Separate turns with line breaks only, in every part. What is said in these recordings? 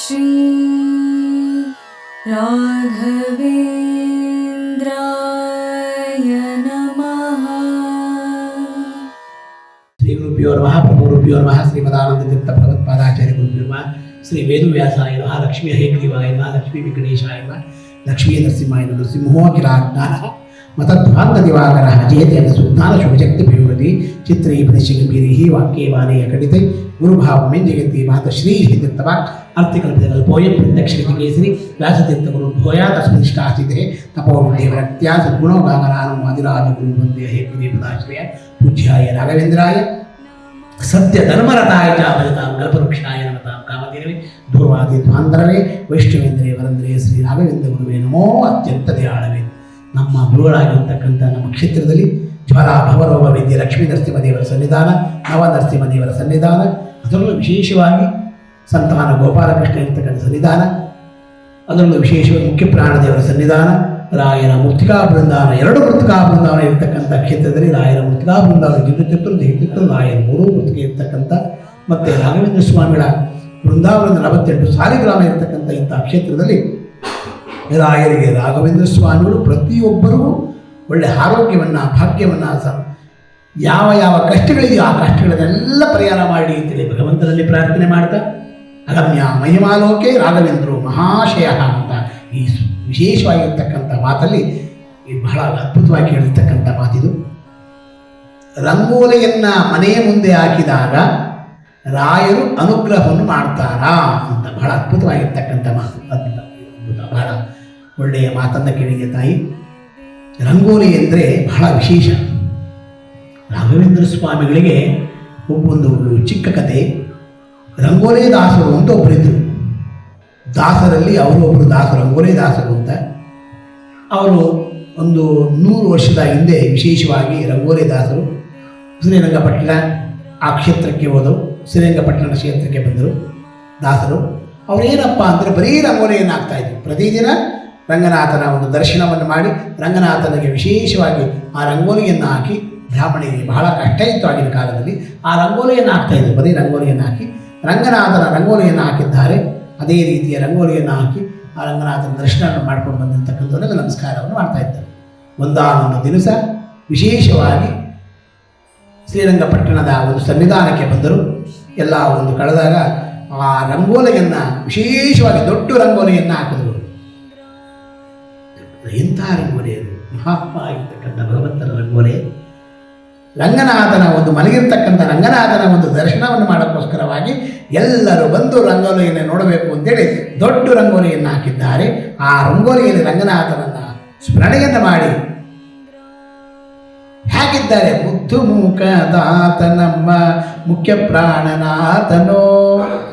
ಶ್ರೀ ರಾಘವೇಂದ್ರಾಯ ನಮಃ.
ಶ್ರೀ ಗುರುಭ್ಯೋ ನಮಃ. ಪ್ರಭುರುಭ್ಯೋ ನಮಃ. ಶ್ರೀಮದಾನಂದ ತೀರ್ಥ ಭಗವತ್ಪಾದಾಚಾರ್ಯ ಗುರುಭ್ಯೋ ನಮಃ. ಶ್ರೀ ವೇದವ್ಯಾಸಾಯ ನಮಃ. ಲಕ್ಷ್ಮೀ ಹೇಗ್ರೀವಾಯ ನಮಃ. ಲಕ್ಷ್ಮೀ ವೆಂಕಟೇಶಾಯ ನಮಃ. ಲಕ್ಷ್ಮೀ ನರಸಿಂಹಾಯ ನಮಃ. ನೃಸಿಂಹೋಖಿಲಾಜ್ಞಾನ ಮತಧ್ವಾಂತ ದಿವಾಕರ ಜಯತೆ ಸುಜ್ಞಾನ ಶುಭಶಕ್ತಿ ಪಿಯುರತಿ ಚಿತ್ರೈ ಪ್ರತಿಶಿಗಂಭೀರೈ ವಾಕ್ಯೇ ವಾಣೇಯ ಕಡಿತೈ ಗುರುಭಾವಮೆನ್ ಜಗತಿ ಮಾತಶ್ರೀ ತೀರ್ಥವಾಕ್ ಅರ್ಥಕಲ್ಪಿತಕಲ್ಪೋಯಂ ಪ್ರತ್ಯಕ್ಷಗತಿ ಕೇಸರಿ ವ್ಯಾಸತೀರ್ಥ ಗುರು ಭೂಯಾ ತಸ್ಮಿಷ್ಟಾಸ್ಥಿತೆ ತಪೋ ದೇವರತ್ಯಾ ಸದ್ಗುಣೋ ಗಾಮರಾನು ಆದಿರಾಜ ಗುರು ವಂದೇ ಹೇ ಪದಾಶ್ರಯ ಪೂಜ್ಯಾಯ ರಾಘವೇಂದ್ರಾಯ ಸತ್ಯ ಧರ್ಮರತಾಯ ಚ ಭಜತಾಂ ಕಲ್ಪವೃಕ್ಷಾಯ ನಮತಾಂ ಕಾಮಧೇನವೇ ದೂರ್ವಾದಿ ಧ್ವಾಂತರವೇ ವೈಷ್ಣವೇಂದ್ರೇ ವರಂದ್ರೇ ಶ್ರೀ ರಾಘವೇಂದ್ರ ಗುರುವೇ ನಮೋ ಅತ್ಯಂತ ದಯಾಳವೇ. ನಮ್ಮ ಗುರುಗಳಾಗಿರ್ತಕ್ಕಂಥ ನಮ್ಮ ಕ್ಷೇತ್ರದಲ್ಲಿ ಜ್ವರ ಭವರೋಗ ವಿದ್ಯೆ ಲಕ್ಷ್ಮೀ ನರಸಿಂಹದೇವರ ಸನ್ನಿಧಾನ, ನವ ನರಸಿಂಹದೇವರ ಸನ್ನಿಧಾನ, ಅದರಲ್ಲೂ ವಿಶೇಷವಾಗಿ ಸಂತಾನ ಗೋಪಾಲಕೃಷ್ಣ ಇರ್ತಕ್ಕಂಥ ಸನ್ನಿಧಾನ, ಅದರಲ್ಲೂ ವಿಶೇಷವಾಗಿ ಮುಖ್ಯ ಪ್ರಾಣದೇವರ ಸನ್ನಿಧಾನ, ರಾಯರ ಮೃತ್ತಿಕಾ ಬೃಂದಾವನ, ಎರಡು ಮೃತ್ತಿಕಾ ಬೃಂದಾವನ ಇರ್ತಕ್ಕಂಥ ಕ್ಷೇತ್ರದಲ್ಲಿ ರಾಯರ ಮೃತ್ತಿಕಾ ಬೃಂದಾವನ ಜಿಲ್ಲತಿರ್ತರು ದೇಹಿತಿರ್ತರು ರಾಯರ ಮೂರೂ ಮೃತ್ತಿಗೆ ಇರ್ತಕ್ಕಂಥ ಮತ್ತು ರಾಘವೇಂದ್ರ ಸ್ವಾಮಿಗಳ ಬೃಂದಾವನದ 48 ಸಾಲಿಗ್ರಾಮ ಇರ್ತಕ್ಕಂಥ ಇಂಥ ಕ್ಷೇತ್ರದಲ್ಲಿ ರಾಯರಿಗೆ ರಾಘವೇಂದ್ರ ಸ್ವಾಮಿಗಳು ಪ್ರತಿಯೊಬ್ಬರಿಗೂ ಒಳ್ಳೆಯ ಆರೋಗ್ಯವನ್ನು ಭಾಗ್ಯವನ್ನು ಯಾವ ಯಾವ ಕಷ್ಟಗಳಿದೆಯೋ ಆ ಕಷ್ಟಗಳನ್ನೆಲ್ಲ ಪರಿಹಾರ ಮಾಡಿ ಅಂತೇಳಿ ಭಗವಂತನಲ್ಲಿ ಪ್ರಾರ್ಥನೆ ಮಾಡ್ತಾ ಅಗಮ್ಯ ಮಹಿಮಾಲೋಕೆ ರಾಘವೇಂದ್ರೋ ಮಹಾಶಯ ಅಂತ ಈ ವಿಶೇಷವಾಗಿರ್ತಕ್ಕಂಥ ಮಾತಲ್ಲಿ ಬಹಳ ಅದ್ಭುತವಾಗಿ ಹೇಳಿರ್ತಕ್ಕಂಥ ಮಾತಿದು. ರಂಗೋಲಿಯನ್ನು ಮನೆಯ ಮುಂದೆ ಹಾಕಿದಾಗ ರಾಯರು ಅನುಗ್ರಹವನ್ನು ಮಾಡ್ತಾರಾ ಅಂತ ಬಹಳ ಅದ್ಭುತವಾಗಿರ್ತಕ್ಕಂಥ ಮಾತು. ಅದ್ಭುತ ಬಹಳ ಒಳ್ಳೆಯ ಮಾತನ್ನು ಕೇಳಿದೆ ತಾಯಿ. ರಂಗೋಲಿ ಅಂದರೆ ಬಹಳ ವಿಶೇಷ. ರಾಘವೇಂದ್ರ ಸ್ವಾಮಿಗಳಿಗೆ ಒಬ್ಬೊಂದು ಚಿಕ್ಕ ಕತೆ. ರಂಗೋಲಿ ದಾಸರು ಅಂತ ಒಬ್ಬರಿದ್ದರು. ದಾಸರಲ್ಲಿ ಅವರೊಬ್ಬರು ದಾಸರು, ರಂಗೋಲಿ ದಾಸರು ಅಂತ. ಅವರು ಒಂದು 100 ವರ್ಷದ ಹಿಂದೆ ವಿಶೇಷವಾಗಿ ರಂಗೋಲಿ ದಾಸರು ಶ್ರೀರಂಗಪಟ್ಟಣ ಆ ಕ್ಷೇತ್ರಕ್ಕೆ ಹೋದರು. ಶ್ರೀರಂಗಪಟ್ಟಣ ಕ್ಷೇತ್ರಕ್ಕೆ ಬಂದರು ದಾಸರು. ಅವರೇನಪ್ಪ ಅಂದರೆ ಬರೀ ರಂಗೋಲಿಯನ್ನು ಹಾಕ್ತಾಯಿದ್ರು. ಪ್ರತಿದಿನ ರಂಗನಾಥನ ಒಂದು ದರ್ಶನವನ್ನು ಮಾಡಿ ರಂಗನಾಥನಿಗೆ ವಿಶೇಷವಾಗಿ ಆ ರಂಗೋಲಿಯನ್ನು ಹಾಕಿ, ಬ್ರಾಹ್ಮಣಿಗೆ ಬಹಳ ಕಷ್ಟ ಇತ್ತು ಆಗಿನ ಕಾಲದಲ್ಲಿ, ಆ ರಂಗೋಲಿಯನ್ನು ಹಾಕ್ತಾಯಿದ್ರು. ಬರೀ ರಂಗೋಲಿಯನ್ನು ಹಾಕಿ ರಂಗನಾಥನ ರಂಗೋಲಿಯನ್ನು ಹಾಕಿದ್ದಾರೆ. ಅದೇ ರೀತಿಯ ರಂಗೋಲಿಯನ್ನು ಹಾಕಿ ಆ ರಂಗನಾಥನ ದರ್ಶನವನ್ನು ಮಾಡ್ಕೊಂಡು ಬಂದಿರತಕ್ಕಂಥವರೆಲ್ಲ ನಮಸ್ಕಾರವನ್ನು ಮಾಡ್ತಾಯಿದ್ದಾರೆ. ಒಂದಾನೊಂದು ದಿವಸ ವಿಶೇಷವಾಗಿ ಶ್ರೀರಂಗಪಟ್ಟಣದ ಒಂದು ಸನ್ನಿಧಾನಕ್ಕೆ ಬಂದರು. ಎಲ್ಲ ಒಂದು ಕಳೆದಾಗ ಆ ರಂಗೋಲಿಯನ್ನು ವಿಶೇಷವಾಗಿ ದೊಡ್ಡ ರಂಗೋಲಿಯನ್ನು ಹಾಕಿದ್ರು. ಎಂಥ ರಂಗೋಲಿ ಅದು! ಮಹಾತ್ಮ ಆಗಿರ್ತಕ್ಕಂಥ ಭಗವಂತನ ರಂಗೋಲಿ. ರಂಗನಾಥನ ಒಂದು ಮಲಗಿರ್ತಕ್ಕಂಥ ರಂಗನಾಥನ ಒಂದು ದರ್ಶನವನ್ನು ಮಾಡೋಕ್ಕೋಸ್ಕರವಾಗಿ ಎಲ್ಲರೂ ಬಂದು ರಂಗೋಲಿಯನ್ನು ನೋಡಬೇಕು ಅಂತೇಳಿ ದೊಡ್ಡ ರಂಗೋಲಿಯನ್ನು ಹಾಕಿದ್ದಾರೆ. ಆ ರಂಗೋಲಿಯಲ್ಲಿ ರಂಗನಾಥನನ್ನು ಸ್ಮರಣೆಯನ್ನು ಮಾಡಿ ಹೇಗಿದ್ದಾರೆ? ಮುದ್ದು ಮುಖದಾತ ನಮ್ಮ ಮುಖ್ಯ ಪ್ರಾಣನಾಥನೋ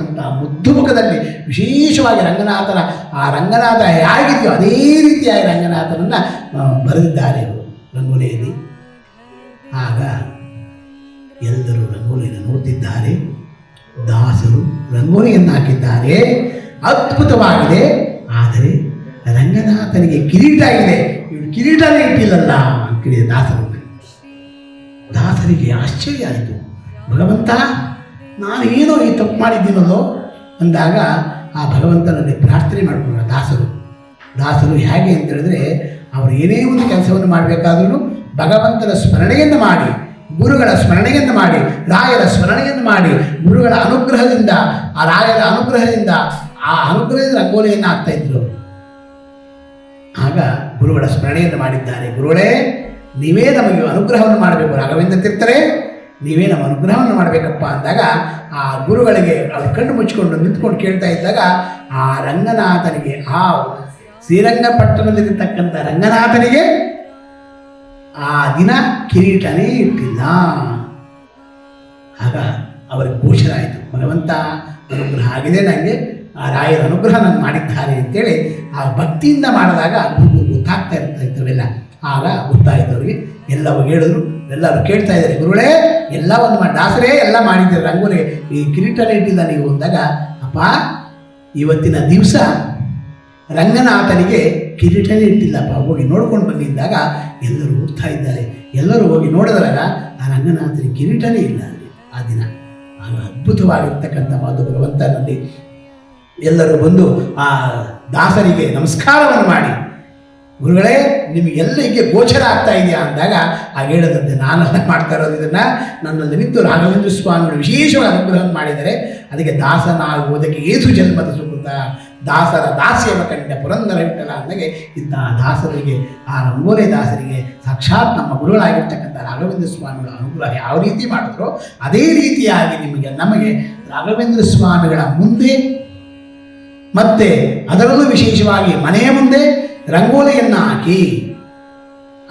ಅಂತ ಮುದ್ದು ಮುಖದಲ್ಲಿ ವಿಶೇಷವಾಗಿ ರಂಗನಾಥನ ಆ ರಂಗನಾಥ ಹೇಗಿದೆಯೋ ಅದೇ ರೀತಿಯಾಗಿ ರಂಗನಾಥನನ್ನು ಬರೆದಿದ್ದಾರೆ ರಂಗೋಲಿಯಲ್ಲಿ. ಆಗ ಎಲ್ಲರೂ ರಂಗೋಲಿಯನ್ನು ನೋಡ್ತಿದ್ದಾರೆ. ದಾಸರು ರಂಗೋಲಿಯನ್ನು ಹಾಕಿದ್ದಾರೆ. ಅದ್ಭುತವಾಗಿದೆ. ಆದರೆ ರಂಗನಾಥನಿಗೆ ಕಿರೀಟ ಇದೆ, ಇವರು ಕಿರೀಟನೇ ಇಟ್ಟಿಲ್ಲಲ್ಲ ಅಂತೇಳಿ ದಾಸರಿಗೆ ಆಶ್ಚರ್ಯ ಆಯಿತು. ಭಗವಂತ, ನಾನೇನೋ ಈ ತಪ್ಪು ಮಾಡಿದ್ದೀನಲ್ಲೋ ಅಂದಾಗ ಆ ಭಗವಂತನಲ್ಲಿ ಪ್ರಾರ್ಥನೆ ಮಾಡಿಕೊಂಡ್ರು ದಾಸರು ಹೇಗೆ ಅಂತ ಹೇಳಿದ್ರೆ, ಅವರು ಏನೇ ಒಂದು ಕೆಲಸವನ್ನು ಮಾಡಬೇಕಾದ್ರೂ ಭಗವಂತನ ಸ್ಮರಣೆಯನ್ನು ಮಾಡಿ, ಗುರುಗಳ ಸ್ಮರಣೆಯನ್ನು ಮಾಡಿ, ರಾಯರ ಸ್ಮರಣೆಯನ್ನು ಮಾಡಿ, ಗುರುಗಳ ಅನುಗ್ರಹದಿಂದ ಆ ರಾಯರ ಅನುಗ್ರಹದಿಂದ ರಂಗೋಲಿಯನ್ನು ಹಾಕ್ತಾಯಿದ್ರು. ಆಗ ಗುರುಗಳ ಸ್ಮರಣೆಯನ್ನು ಮಾಡಿದ್ದಾರೆ. ಗುರುಗಳೇ, ನೀವೇ ನಮಗೆ ಅನುಗ್ರಹವನ್ನು ಮಾಡಬೇಕು, ರಾಘವೇಂದ್ರ ತೀರ್ಥರೇ ನೀವೇ ನಮ್ಮ ಅನುಗ್ರಹವನ್ನು ಮಾಡಬೇಕಪ್ಪ ಅಂದಾಗ ಆ ಗುರುಗಳಿಗೆ ಅವ್ರು ಕಣ್ಣು ಮುಚ್ಚಿಕೊಂಡು ನಿಂತ್ಕೊಂಡು ಕೇಳ್ತಾ ಇದ್ದಾಗ ಆ ರಂಗನಾಥನಿಗೆ, ಆ ಶ್ರೀರಂಗಪಟ್ಟಣದಲ್ಲಿರ್ತಕ್ಕಂಥ ರಂಗನಾಥನಿಗೆ ಆ ದಿನ ಕಿರೀಟನೇ ಇಟ್ಟಿಲ್ಲ. ಆಗ ಅವರಿಗೆ ಗೋಚರ ಆಯಿತು, ಭಗವಂತ ಅನುಗ್ರಹ ಆಗಿದೆ, ನನಗೆ ಆ ರಾಯರ ಅನುಗ್ರಹ ನಾನು ಮಾಡಿದ್ದಾರೆ ಅಂತೇಳಿ ಆ ಭಕ್ತಿಯಿಂದ ಮಾಡಿದಾಗ ಗೊತ್ತಾಗ್ತಾ ಇರ್ತವೆಲ್ಲ. ಆಗ ಗೊತ್ತಾಯಿತವ್ರಿಗೆ. ಎಲ್ಲವೂ ಹೇಳಿದ್ರು. ಎಲ್ಲರೂ ಕೇಳ್ತಾ ಇದ್ದಾರೆ, ಗುರುಗಳೇ ಎಲ್ಲವನ್ನು ಮಾಡಿ ದಾಸರೇ ಎಲ್ಲ ಮಾಡಿದ್ದಾರೆ, ರಂಗೋಲಿ ಈ ಕಿರೀಟನೇ ಇಟ್ಟಿಲ್ಲ ನೀವು ಅಂದಾಗ, ಅಪ್ಪ ಇವತ್ತಿನ ದಿವಸ ರಂಗನಾಥನಿಗೆ ಕಿರೀಟನೇ ಇಟ್ಟಿಲ್ಲಪ್ಪ, ಹೋಗಿ ನೋಡ್ಕೊಂಡು ಬಂದಿದ್ದಾಗ ಎಲ್ಲರೂ ಹೋಗ್ತಾ ಇದ್ದಾರೆ. ಎಲ್ಲರೂ ಹೋಗಿ ನೋಡಿದಾಗ ಆ ರಂಗನಾಥನಿಗೆ ಕಿರೀಟನೇ ಇಲ್ಲ ಆ ದಿನ. ಅದ್ಭುತವಾಗಿರ್ತಕ್ಕಂಥ ಮಾತು ಭಗವಂತನಲ್ಲಿ ಎಲ್ಲರೂ ಬಂದು ಆ ದಾಸರಿಗೆ ನಮಸ್ಕಾರವನ್ನು ಮಾಡಿ, ಗುರುಗಳೇ ನಿಮಗೆಲ್ಲ ಹೀಗೆ ಗೋಚರ ಆಗ್ತಾ ಇದೆಯಾ ಅಂದಾಗ ಆಗ ಹೇಳದಂತೆ ನಾನೆಲ್ಲ ಮಾಡ್ತಾ ಇರೋದು ಇದನ್ನು ನನ್ನಲ್ಲಿ ನಿಂತು ರಾಘವೇಂದ್ರ ಸ್ವಾಮಿಗಳು ವಿಶೇಷವಾಗಿ ಅನುಗ್ರಹ ಮಾಡಿದರೆ ಅದಕ್ಕೆ ದಾಸನಾಗುವುದಕ್ಕೆ ಏಸು ಜನ್ಮದ ಸುಕೃತ, ದಾಸರ ದಾಸ್ಯವ ಕಂಡ ಪುರಂದರ ವಿಠಲ ಅಂದಾಗೆ ಇಂತಹ ದಾಸರಿಗೆ, ಆ ರಂಗೋಲಿ ದಾಸರಿಗೆ ಸಾಕ್ಷಾತ್ ನಮ್ಮ ಗುರುಗಳಾಗಿರ್ತಕ್ಕಂಥ ರಾಘವೇಂದ್ರ ಸ್ವಾಮಿಗಳ ಅನುಗ್ರಹ ಯಾವ ರೀತಿ ಮಾಡಿದ್ರೋ ಅದೇ ರೀತಿಯಾಗಿ ನಮಗೆ ರಾಘವೇಂದ್ರ ಸ್ವಾಮಿಗಳ ಮುಂದೆ ಮತ್ತೆ ಅದರಲ್ಲೂ ವಿಶೇಷವಾಗಿ ಮನೆಯ ಮುಂದೆ ರಂಗೋಲಿಯನ್ನು ಹಾಕಿ,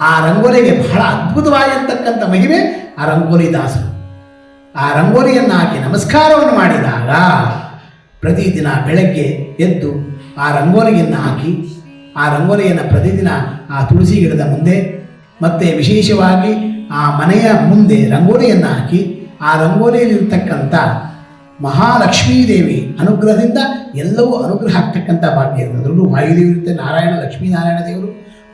ಆ ರಂಗೋಲಿಗೆ ಬಹಳ ಅದ್ಭುತವಾಗಿರ್ತಕ್ಕಂಥ ಮಹಿಮೆ ಆ ರಂಗೋಲಿ ದಾಸರು. ಆ ರಂಗೋಲಿಯನ್ನು ಹಾಕಿ ನಮಸ್ಕಾರವನ್ನು ಮಾಡಿದಾಗ ಪ್ರತಿದಿನ ಬೆಳಗ್ಗೆ ಎದ್ದು ಆ ರಂಗೋಲಿಯನ್ನು ಹಾಕಿ, ಆ ರಂಗೋಲಿಯನ್ನು ಪ್ರತಿದಿನ ಆ ತುಳಸಿ ಗಿಡದ ಮುಂದೆ ಮತ್ತು ವಿಶೇಷವಾಗಿ ಆ ಮನೆಯ ಮುಂದೆ ರಂಗೋಲಿಯನ್ನು ಹಾಕಿ, ಆ ರಂಗೋಲಿಯಲ್ಲಿರ್ತಕ್ಕಂಥ ಮಹಾಲಕ್ಷ್ಮೀದೇವಿ ಅನುಗ್ರಹದಿಂದ ಎಲ್ಲವೂ ಅನುಗ್ರಹ ಆಗ್ತಕ್ಕಂಥ ಭಾಗ್ಯ ಇರ್ತದೆ. ಅದರಲ್ಲೂ ವಾಯುದೇವರು ಇರುತ್ತೆ, ನಾರಾಯಣ ಲಕ್ಷ್ಮೀನಾರಾಯಣ ದೇವರು,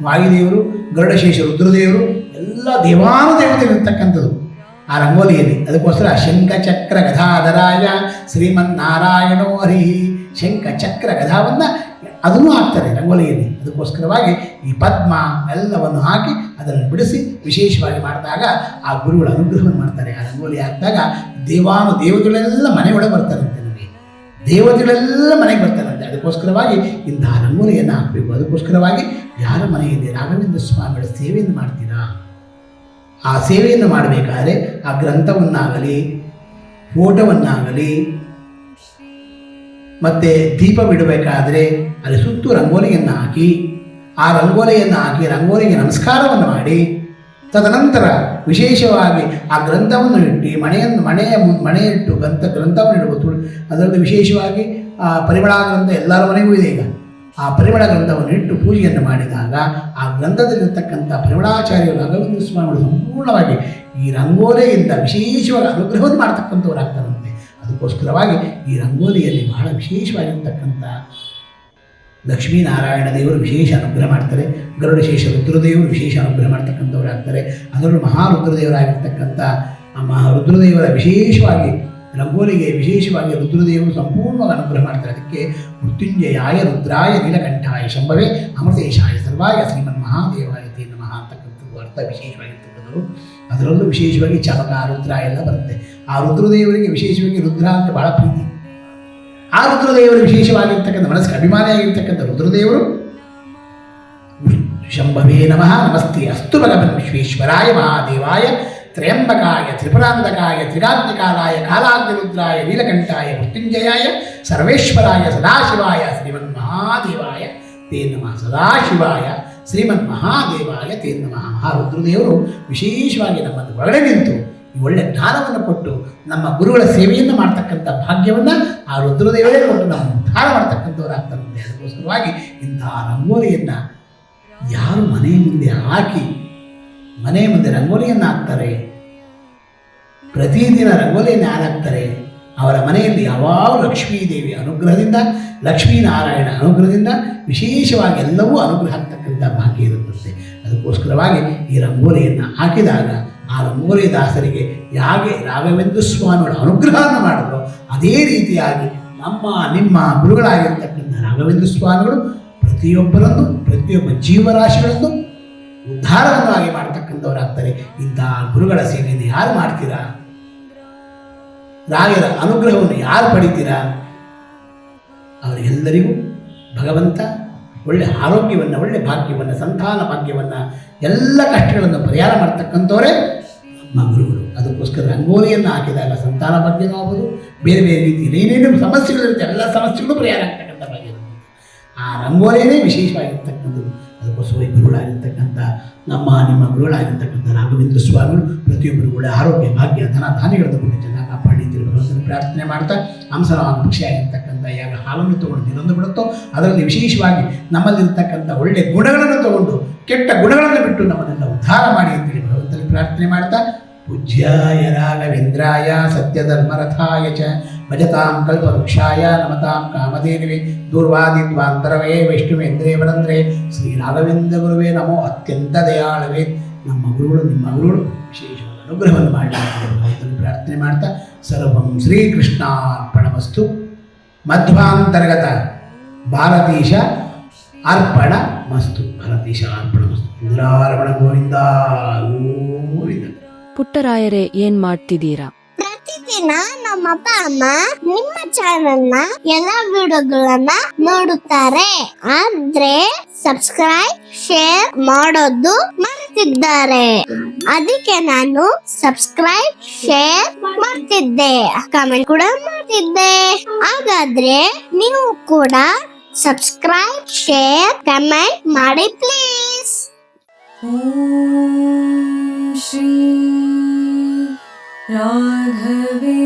ವಾಯುದೇವರು, ಗರುಡಶೇಷ ರುದ್ರದೇವರು ಎಲ್ಲ ದೇವಾನುದೇವತೆಗಳಿರ್ತಕ್ಕಂಥದ್ದು ಆ ರಂಗೋಲಿಯಲ್ಲಿ. ಅದಕ್ಕೋಸ್ಕರ ಶಂಖ ಚಕ್ರ ಗದಾಧರಾಯ ಶ್ರೀಮನ್ನಾರಾಯಣೋ ಹರಿ, ಶಂಖ ಚಕ್ರ ಗದಾವನ್ನು ಅದನ್ನು ಹಾಕ್ತಾರೆ ರಂಗೋಲಿಯಲ್ಲಿ. ಅದಕ್ಕೋಸ್ಕರವಾಗಿ ಈ ಪದ್ಮ ಎಲ್ಲವನ್ನು ಹಾಕಿ ಅದನ್ನು ಬಿಡಿಸಿ ವಿಶೇಷವಾಗಿ ಮಾಡಿದಾಗ ಆ ಗುರುಗಳ ಅನುಗ್ರಹವನ್ನು ಮಾಡ್ತಾರೆ. ಆ ರಂಗೋಲಿ ಹಾಕಿದಾಗ ದೇವತೆಗಳೆಲ್ಲ ಮನೆಯೊಳಗೆ ಬರ್ತಾರಂತೆ, ನಮಗೆ ದೇವತೆಗಳೆಲ್ಲ ಮನೆಗೆ ಬರ್ತಾರಂತೆ. ಅದಕ್ಕೋಸ್ಕರವಾಗಿ ಇಂತಹ ರಂಗೋಲಿಯನ್ನು ಹಾಕಬೇಕು. ಅದಕ್ಕೋಸ್ಕರವಾಗಿ ಯಾರ ಮನೆಯಲ್ಲಿ ರಾಘವೇಂದ್ರ ಸ್ವಾಮಿಗಳ ಸೇವೆಯನ್ನು ಮಾಡ್ತೀರಾ, ಆ ಸೇವೆಯನ್ನು ಮಾಡಬೇಕಾದ್ರೆ ಆ ಗ್ರಂಥವನ್ನಾಗಲಿ ಫೋಟೋವನ್ನಾಗಲಿ ಮತ್ತು ದೀಪ ಬಿಡಬೇಕಾದ್ರೆ ಅಲ್ಲಿ ಸುತ್ತು ರಂಗೋಲಿಯನ್ನು ಹಾಕಿ, ಆ ರಂಗೋಲಿಯನ್ನು ಹಾಕಿ ರಂಗೋಲಿಗೆ ನಮಸ್ಕಾರವನ್ನು ಮಾಡಿ, ತದನಂತರ ವಿಶೇಷವಾಗಿ ಆ ಗ್ರಂಥವನ್ನು ಇಟ್ಟು ಮಣೆ ಇಟ್ಟು ಗ್ರಂಥವನ್ನು ಇಡಬಹುದು. ಅದರಲ್ಲಿ ವಿಶೇಷವಾಗಿ ಆ ಪರಿಮಳ ಗ್ರಂಥ ಎಲ್ಲರ ಮನೆಗೂ ಇದೆ. ಈಗ ಆ ಪರಿಮಳ ಗ್ರಂಥವನ್ನು ಇಟ್ಟು ಪೂಜೆಯನ್ನು ಮಾಡಿದಾಗ ಆ ಗ್ರಂಥದಲ್ಲಿರ್ತಕ್ಕಂಥ ಪರಿಮಳಾಚಾರ್ಯರು ರಾಘವೇಂದ್ರ ಸ್ವಾಮಿಗಳು ಸಂಪೂರ್ಣವಾಗಿ ಈ ರಂಗೋಲಿಯಿಂದ ವಿಶೇಷವಾಗಿ ಅನುಗ್ರಹವನ್ನು ಮಾಡ್ತಕ್ಕಂಥವರಾಗ್ತಾರಂತೆ. ಅದಕ್ಕೋಸ್ಕರವಾಗಿ ಈ ರಂಗೋಲಿಯಲ್ಲಿ ಬಹಳ ವಿಶೇಷವಾಗಿರ್ತಕ್ಕಂಥ ಲಕ್ಷ್ಮೀನಾರಾಯಣ ದೇವರು ವಿಶೇಷ ಅನುಗ್ರಹ ಮಾಡ್ತಾರೆ, ಗರುಡಶೇಷ ರುದ್ರದೇವರು ವಿಶೇಷ ಅನುಗ್ರಹ ಮಾಡ್ತಕ್ಕಂಥವರಾಗ್ತಾರೆ. ಅದರಲ್ಲೂ ಮಹಾರುದ್ರದೇವರಾಗಿರ್ತಕ್ಕಂಥ ರುದ್ರದೇವರ ವಿಶೇಷವಾಗಿ ರಂಗೋಲಿಗೆ ವಿಶೇಷವಾಗಿ ರುದ್ರದೇವರು ಸಂಪೂರ್ಣವಾಗಿ ಅನುಗ್ರಹ ಮಾಡ್ತಾರೆ. ಅದಕ್ಕೆ ಮೃತ್ಯುಂಜಯಾಯ ರುದ್ರಾಯ ನೀಲಕಂಠಾಯ ಶಂಭವೇ ಅಮೃತೇಶಾಯ ಸರ್ವಾಯ ಶ್ರೀಮನ್ ಮಹಾದೇವಾಯ ತೇ ನಮಃ ಅಂತಕ್ಕಂಥದ್ದು ಅರ್ಥ ವಿಶೇಷವಾಗಿರ್ತಕ್ಕಂಥದ್ದು. ಅದರಲ್ಲೂ ವಿಶೇಷವಾಗಿ ಚಮಕ ರುದ್ರ ಎಲ್ಲ ಬರುತ್ತೆ. ಆ ರುದ್ರದೇವರಿಗೆ ವಿಶೇಷವಾಗಿ ರುದ್ರ ಅಂದರೆ ಬಹಳ ಪ್ರೀತಿ. ಆ ರುದ್ರದೇವರು ವಿಶೇಷವಾಗಿರ್ತಕ್ಕಂಥ ಮನಸ್ಸಿಗೆ ಅಭಿಮಾನಿಯಾಗಿರ್ತಕ್ಕಂಥ ರುದ್ರದೇವರು ಶಂಭವೇ ನಮಃ ನಮಸ್ತೆ ಅಸ್ತು ಭಗವನ್ ವಿಶ್ವೇಶ್ವರಾಯ ಮಹಾದೇವಾಯ ತ್ರಯಂಬಕಾಯ ತ್ರಿಪುರಾಂತಕಾಯ ತ್ರಿರಾಜ್ಞಕಾಲಾಯ ಕಾಲಾಗ್ನಿರುದ್ರಾಯ ನೀಲಕಂಠಾಯ ಮೃತ್ಯುಂಜಯಾಯ ಸರ್ವೇಶ್ವರಾಯ ಸದಾಶಿವಾಯ ಶ್ರೀಮನ್ ಮಹಾದೇವಾಯ ತೇ ನಮಃ. ಸದಾಶಿವಾಯ ಶ್ರೀಮನ್ ಮಹಾದೇವಾಯ ತೇ ನಮಃ. ಆ ರುದ್ರದೇವರು ವಿಶೇಷವಾಗಿ ನಮ್ಮನ್ನು ಒಳಗಡೆ ನಿಂತು ಈ ಒಳ್ಳೆ ಜ್ಞಾನವನ್ನು ಕೊಟ್ಟು ನಮ್ಮ ಗುರುಗಳ ಸೇವೆಯನ್ನು ಮಾಡ್ತಕ್ಕಂಥ ಭಾಗ್ಯವನ್ನು ಆ ರುದ್ರದೇವರೇ ಕೊಟ್ಟು ನಮ್ಮ ಉದ್ಧಾರ ಮಾಡ್ತಕ್ಕಂಥವ್ರಾಗ್ತಾರಂತೆ. ಅದಕ್ಕೋಸ್ಕರವಾಗಿ ಇಂತಹ ರಂಗೋಲಿಯನ್ನು ಯಾರು ಮನೆಯ ಮುಂದೆ ಹಾಕಿ ಮನೆಯ ಮುಂದೆ ರಂಗೋಲಿಯನ್ನು ಹಾಕ್ತಾರೆ, ಪ್ರತಿದಿನ ರಂಗೋಲಿಯನ್ನು ಹಾಕ್ತಾರೆ, ಅವರ ಮನೆಯಲ್ಲಿ ಯಾವಾಗ ಲಕ್ಷ್ಮೀದೇವಿ ಅನುಗ್ರಹದಿಂದ ಲಕ್ಷ್ಮೀನಾರಾಯಣ ಅನುಗ್ರಹದಿಂದ ವಿಶೇಷವಾಗಿ ಎಲ್ಲವೂ ಅನುಗ್ರಹ ಆಗ್ತಕ್ಕಂಥ ಭಾಗ್ಯ ಇರುತ್ತದೆ. ಅದಕ್ಕೋಸ್ಕರವಾಗಿ ಈ ರಂಗೋಲಿಯನ್ನು ಹಾಕಿದಾಗ ಆ ರಂಗೋಲಿ ದಾಸರಿಗೆ ಹೇಗೆ ರಾಘವೇಂದ್ರ ಸ್ವಾಮಿಗಳ ಅನುಗ್ರಹವನ್ನು ಮಾಡಿದ್ರು ಅದೇ ರೀತಿಯಾಗಿ ನಿಮ್ಮ ಗುರುಗಳಾಗಿರ್ತಕ್ಕಂಥ ರಾಘವೇಂದ್ರ ಸ್ವಾಮಿಗಳು ಪ್ರತಿಯೊಬ್ಬ ಜೀವರಾಶಿಗಳನ್ನು ಉದ್ಧಾರವನ್ನಾಗಿ ಮಾಡ್ತಕ್ಕಂಥವರಾಗ್ತಾರೆ. ಇಂತಹ ಗುರುಗಳ ಸೇವೆಯನ್ನು ಯಾರು ಮಾಡ್ತೀರಾ, ರಾಯರ ಅನುಗ್ರಹವನ್ನು ಯಾರು ಪಡಿತೀರಾ, ಅವರಿಗೆಲ್ಲರಿಗೂ ಭಗವಂತ ಒಳ್ಳೆ ಆರೋಗ್ಯವನ್ನು, ಒಳ್ಳೆ ಭಾಗ್ಯವನ್ನು, ಸಂತಾನ ಭಾಗ್ಯವನ್ನು, ಎಲ್ಲ ಕಷ್ಟಗಳನ್ನು ಪರಿಹಾರ ಮಾಡ್ತಕ್ಕಂಥವರೇ ನಮ್ಮ ಗುರುಗಳು. ಅದಕ್ಕೋಸ್ಕರ ರಂಗೋಲಿಯನ್ನು ಹಾಕಿದಾಗ ಸಂತಾನ ಭಾಗ್ಯನೂ ಆಗ್ಬೋದು, ಬೇರೆ ಬೇರೆ ರೀತಿಯಲ್ಲಿ ಏನೇನು ಸಮಸ್ಯೆಗಳಿರುತ್ತೆ ಎಲ್ಲ ಸಮಸ್ಯೆಗಳು ಪರಿಹಾರ ಆಗ್ತಕ್ಕಂಥ ಭಾಗ್ಯ. ಆ ರಂಗೋಲಿಯೇ ವಿಶೇಷವಾಗಿರ್ತಕ್ಕಂಥದ್ದು. ಅದಕ್ಕೋಸ್ಕರ ಗುರುಗಳಾಗಿರ್ತಕ್ಕಂಥ ನಿಮ್ಮ ಗುರುಗಳಾಗಿರ್ತಕ್ಕಂಥ ರಾಘವೇಂದ್ರ ಸ್ವಾಮಿಗಳು ಪ್ರತಿಯೊಬ್ಬರು ಒಳ್ಳೆ ಆರೋಗ್ಯ, ಭಾಗ್ಯ, ಧನ ಧಾನ್ಯಗಳನ್ನು ಕೊಟ್ಟು ಚೆನ್ನಾಗಿ ಕಾಪಾಡಿದ್ದೀರಿ ಭಗವಂತನ ಪ್ರಾರ್ಥನೆ ಮಾಡ್ತಾ ಹಂಸರಾಮ ಪಕ್ಷಿಯಾಗಿರ್ತಕ್ಕಂಥ ಯಾವ ಹಾಲನ್ನು ತೊಗೊಂಡು ದಿನೊಂದು ಬಿಡುತ್ತೋ ಅದರಲ್ಲಿ ವಿಶೇಷವಾಗಿ ನಮ್ಮಲ್ಲಿರ್ತಕ್ಕಂಥ ಒಳ್ಳೆ ಗುಣಗಳನ್ನು ತಗೊಂಡು ಕೆಟ್ಟ ಗುಣಗಳನ್ನು ಬಿಟ್ಟು ನಮ್ಮನ್ನೆಲ್ಲ ಉದ್ಧಾರ ಮಾಡಿ ಅಂತೇಳಿ ಭಗವಂತನ ಪ್ರಾರ್ಥನೆ ಮಾಡ್ತಾ ಪೂಜ್ಯಾಯ ರಾಘವೇಂದ್ರಾಯ ಸತ್ಯಧರ್ಮರಥಾಯ ಚ ಭಜತಾಂ ಕಲ್ಪವೃಕ್ಷಾಯ ನಮತಾಂ ಕಾಮಧೇನವೇ ದೂರ್ವಾದಿದ್ವಾಂತರವೇ ವೈಷ್ಣವೇಂದ್ರೇ ವರಂದ್ರೇ ಶ್ರೀ ರಾಘವೇಂದ್ರ ಗುರುವೇ ನಮೋ ಅತ್ಯಂತ ದಯಾಳವೇ. ನಮ್ಮ ಗುರುಗಳು ನಿಮ್ಮ ಗುರುಗಳು ವಿಶೇಷವಾದ ಅನುಗ್ರಹವನ್ನು ಮಾಡಲಾಗಿದೆ ಭಗವಂತನ ಪ್ರಾರ್ಥನೆ ಮಾಡ್ತಾ ಸರ್ವಂ ಶ್ರೀಕೃಷ್ಣಾರ್ಪಣಮಸ್ತು. ಮಧ್ವಾಂತರ್ಗತ ಭಾರತೀಶ ಅರ್ಪಣ ಮಸ್ತು. ಭಾರತೀಶ ಅರ್ಪಣ ಮಸ್ತು. ಇಂದಿರಾರಮಣ ಗೋವಿಂದ ಗೋವಿಂದ.
ಪುಟ್ಟರಾಯರೇ, ಏನ್ ಮಾಡ್ತಿದ್ದೀರಾ?
ಪ್ರತಿದಿನ ನಮ್ಮ ಅಪ್ಪ ಅಮ್ಮ ನಿಮ್ಮ ಚಾನೆಲ್ ನ ಎಲ್ಲಾ ವಿಡಿಯೋಗಳನ್ನ ನೋಡುತ್ತಾರೆ, ಆದ್ರೆ ಸಬ್ಸ್ಕ್ರೈಬ್ ಶೇರ್ ಮಾಡೋದು ಮರೆತಿದ್ದಾರೆ. ಅದಕ್ಕೆ ನಾನು ಸಬ್ಸ್ಕ್ರೈಬ್ ಶೇರ್ ಮಾಡ್ತಿದ್ದೆ, ಕಮೆಂಟ್ ಕೂಡ ಮಾಡ್ತಿದ್ದೆ. ಹಾಗಾದ್ರೆ ನೀವು ಕೂಡ ಸಬ್ಸ್ಕ್ರೈಬ್ ಶೇರ್ ಕಮೆಂಟ್ ಮಾಡಿ ಪ್ಲೀಸ್.
ॐ श्री राघवे